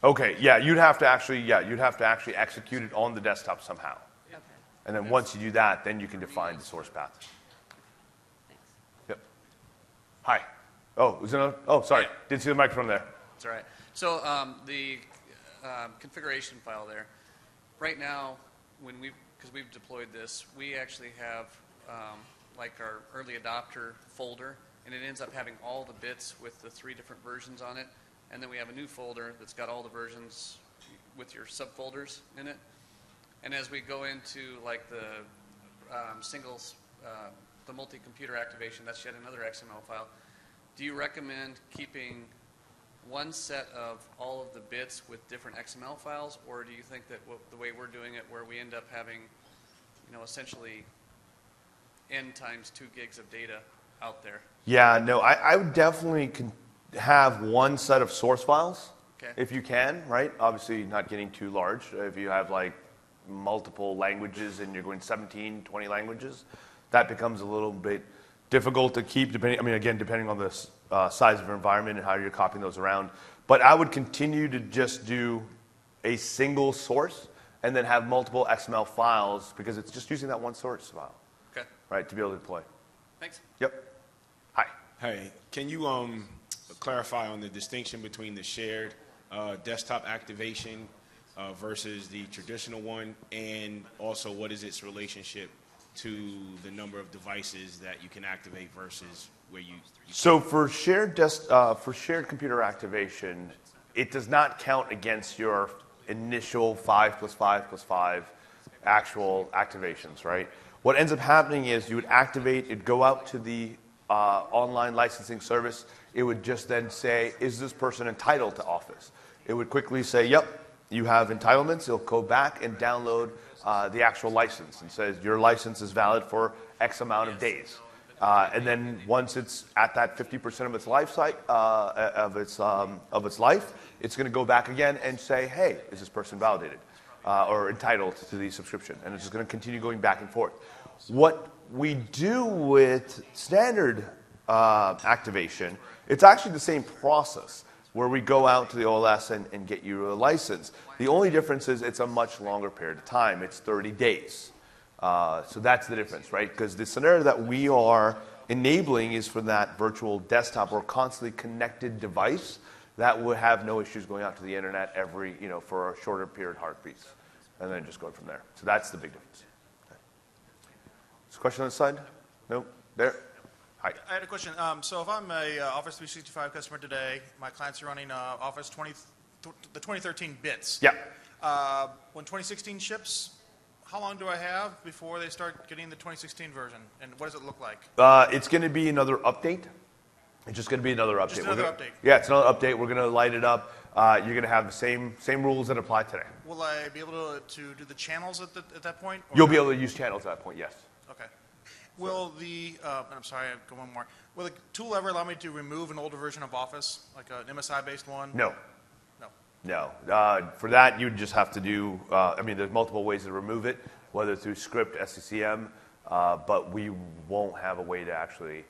Okay, yeah, you'd have to actually execute it on the desktop somehow. Okay, And then once you do that, then you can define the source path. thanks. Yep. Hi. Oh, was there another? Oh, sorry. Yeah. Didn't see the microphone there. That's all right. So the configuration file there, right now, because we've deployed this, we actually have like our early adopter folder, and it ends up having all the bits with the 3 different versions on it. And then we have a new folder that's got all the versions with your subfolders in it. And as we go into like the the multi-computer activation, that's yet another XML file. Do you recommend keeping one set of all of the bits with different XML files, or do you think that the way we're doing it, where we end up having, essentially n times 2 gigs of data out there? Yeah, no, I would definitely have one set of source files, Okay. if you can, right? Obviously not getting too large. If you have like multiple languages and you're going 17, 20 languages, that becomes a little bit difficult to keep, depending on the size of your environment and how you're copying those around. But I would continue to just do a single source and then have multiple XML files, because it's just using that one source file, Okay. right, to be able to deploy. Thanks. Yep. Hi. Hey, can you clarify on the distinction between the shared desktop activation versus the traditional one, and also what is its relationship to the number of devices that you can activate versus where you So for shared computer activation, it does not count against your initial 5 + 5 + 5 actual activations, right? What ends up happening is you would activate, it'd go out to the online licensing service. It would just then say, is this person entitled to Office? It would quickly say, yep, you have entitlements. It'll go back and download the actual license and says your license is valid for X amount of days. And then once it's at that 50% of its life of its life, it's going to go back again and say, hey, is this person validated or entitled to the subscription? And it's just going to continue going back and forth. What we do with standard activation, it's actually the same process where we go out to the OLS and get you a license. The only difference is it's a much longer period of time. It's 30 days. So that's the difference, right? Because the scenario that we are enabling is for that virtual desktop or constantly connected device that would have no issues going out to the internet for a shorter period heartbeats, and then just going from there. So that's the big difference. Okay. Is a question on the side? No? There? Hi. I had a question. So if I'm a Office 365 customer today, my clients are running Office the 2013 bits. Yeah. When 2016 ships, how long do I have before they start getting the 2016 version? And what does it look like? It's going to be another update. It's just going to be another update. Just another update. Yeah, it's another update. We're going to light it up. You're going to have the same rules that apply today. Will I be able to do the channels at that point? Or You'll be able to use channels at that point, yes. Okay. Will and I'm sorry, I've got one more. Will the tool ever allow me to remove an older version of Office, like an MSI-based one? No. No. No. For that, you'd just have to do, there's multiple ways to remove it, whether through script, SCCM, but we won't have a way to actually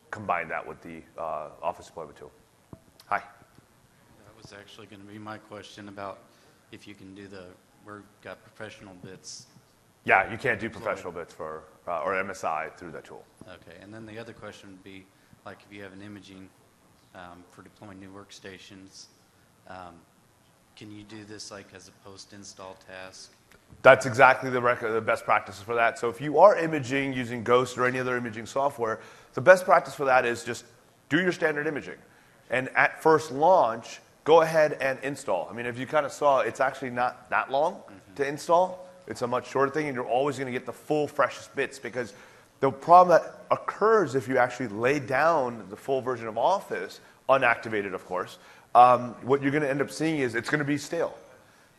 combine that with the Office deployment tool. Hi. was actually going to be my question about if you can do we've got professional bits. Yeah, you can't do professional bits for or MSI through that tool. Okay, and then the other question would be, like if you have an imaging for deploying new workstations, can you do this like as a post-install task? That's exactly the best practices for that. So if you are imaging using Ghost or any other imaging software, the best practice for that is just do your standard imaging. And at first launch, go ahead and install. I mean, if you kind of saw, it's actually not that long to install. It's a much shorter thing, and you're always going to get the full, freshest bits, because the problem that occurs if you actually lay down the full version of Office, unactivated, of course, what you're going to end up seeing is it's going to be stale.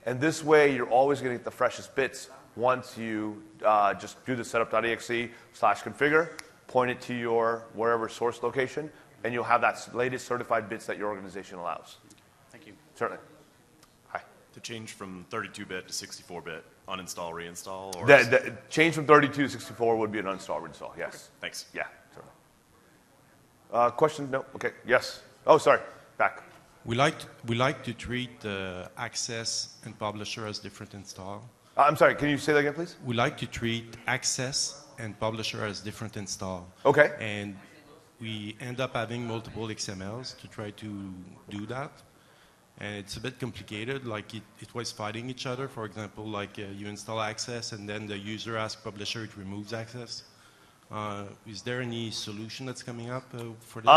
And this way, you're always going to get the freshest bits once you just do the setup.exe/configure, point it to your wherever source location, and you'll have that latest certified bits that your organization allows. Thank you. Certainly. Hi. To change from 32-bit to 64-bit, uninstall, reinstall? Or The change from 32 to 64 would be an uninstall, reinstall, yes. Okay, thanks. Yeah, certainly. Question? No? Okay, yes. Oh, sorry, back. We like to treat Access and Publisher as different install. I'm sorry, can you say that again, please? We like to treat Access and Publisher as different install. Okay. And we end up having multiple XMLs to try to do that. And it's a bit complicated, like it was fighting each other. For example, like you install Access and then the user asks Publisher, it removes Access. Is there any solution that's coming up for this?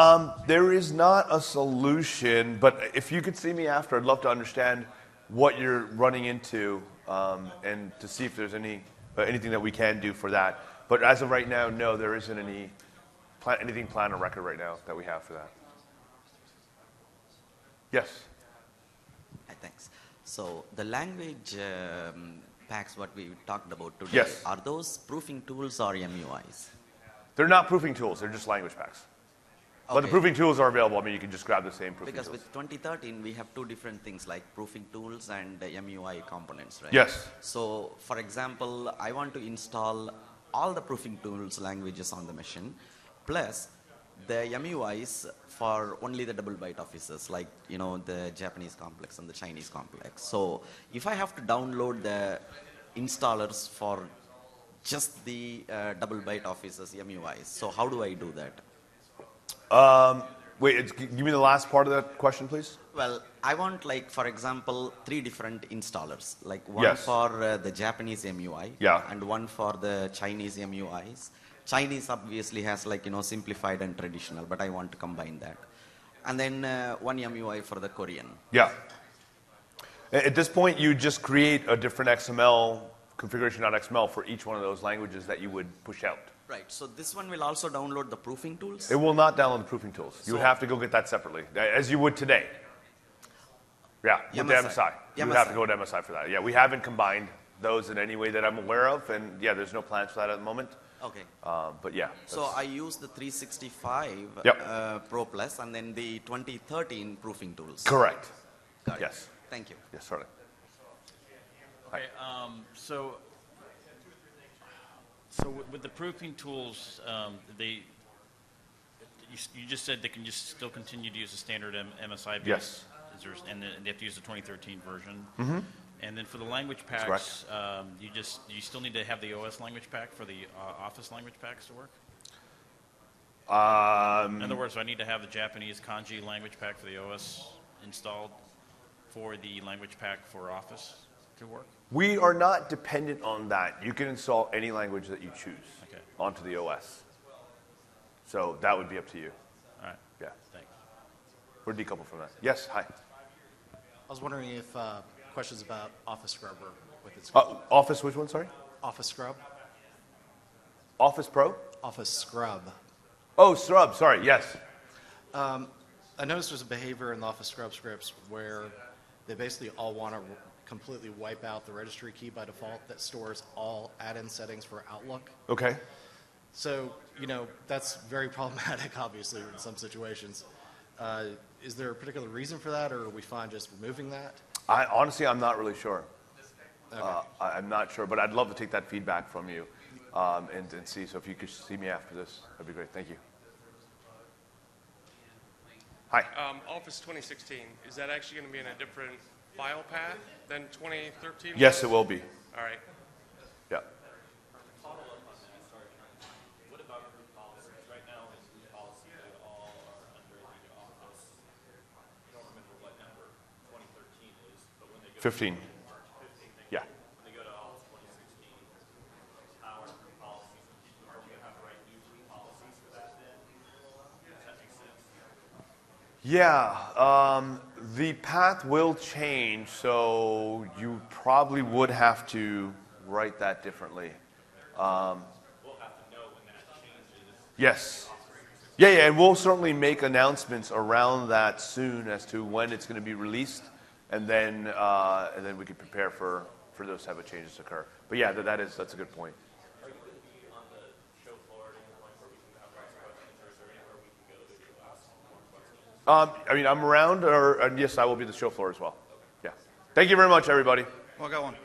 There is not a solution, but if you could see me after, I'd love to understand what you're running into and to see if there's anything that we can do for that. But as of right now, no, there isn't anything planned on record right now that we have for that. Yes? Hi, thanks. So the language packs what we talked about today, Yes. are those proofing tools or MUIs? They're not proofing tools, they're just language packs. But the proofing tools are available. I mean, you can just grab the same proofing Because tools. with 2013, we have two different things like proofing tools and MUI components, right? Yes. So, for example, I want to install all the proofing tools languages on the machine, plus the MUIs for only the double byte offices, like, you know, the Japanese complex and the Chinese complex. So, if I have to download the installers for just the double byte offices MUIs, so how do I do that? Wait, give me the last part of that question, please. Well, I want, like, for example, 3 different installers, like one Yes. for the Japanese MUI, Yeah. and one for the Chinese MUIs. Chinese obviously has, like, you know, simplified and traditional, but I want to combine that. And then one MUI for the Korean. Yeah. At this point, you just create a different XML, configuration.xml for each one of those languages that you would push out. Right, so this one will also download the proofing tools? It will not download the proofing tools. You would So- have to go get that separately, as you would today. Yeah, with the MSI. You would have to go to MSI for that. Yeah, we haven't combined those in any way that I'm aware of, and yeah, there's no plans for that at the moment. Okay. But yeah. So I use the 365 Yep. ProPlus and then the 2013 proofing tools. Correct. Got it. Yes. Thank you. Yes, certainly. Okay, so with the proofing tools, you just said they can just still continue to use the standard MSI base? Yes. And they have to use the 2013 version? Mm-hmm. And then for the language packs, you still need to have the OS language pack for the Office language packs to work? In other words, do I need to have the Japanese kanji language pack for the OS installed for the language pack for Office to work? We are not dependent on that. You can install any language that you choose onto the OS. So that would be up to you. All right. Yeah. Thanks. We're decoupled from that. Yes, hi. I was wondering if questions about Office Scrubber with its Office, which one, sorry? Office Scrub. Office Pro? Office Scrub. Oh, Scrub, sorry, yes. I noticed there's a behavior in the Office Scrub scripts where they basically all want to completely wipe out the registry key by default that stores all add-in settings for Outlook. Okay. So, you know, that's very problematic, obviously, in some situations. Is there a particular reason for that, or are we fine just removing that? Honestly, I'm not really sure. Okay. I'm not sure, but I'd love to take that feedback from you and see. So if you could see me after this, that'd be great. Thank you. Hi. Office 2016, is that actually going to be in a different file path than 2013? Yes, it will be. All right. Yeah. What about group policies? Right now, in group policies, they all are under the office. I don't remember what number 2013 is, but when they go 15. to 15, Yeah. when they go to Office 2016, how are group policies? Are we going to have to write new group policies for that then? Does that make sense? Yeah, the path will change, so you probably would have to write that differently. We'll have to know when that changes. Yes. Yeah, and we'll certainly make announcements around that soon as to when it's going to be released, and then we can prepare for those type of changes to occur. But yeah, that's a good point. Are you going to be on the show floor at any point where we can have questions, or is there anywhere we can go to ask more questions? I mean, I'm around, and yes, I will be at the show floor as well. Yeah. Thank you very much, everybody. Well, go on.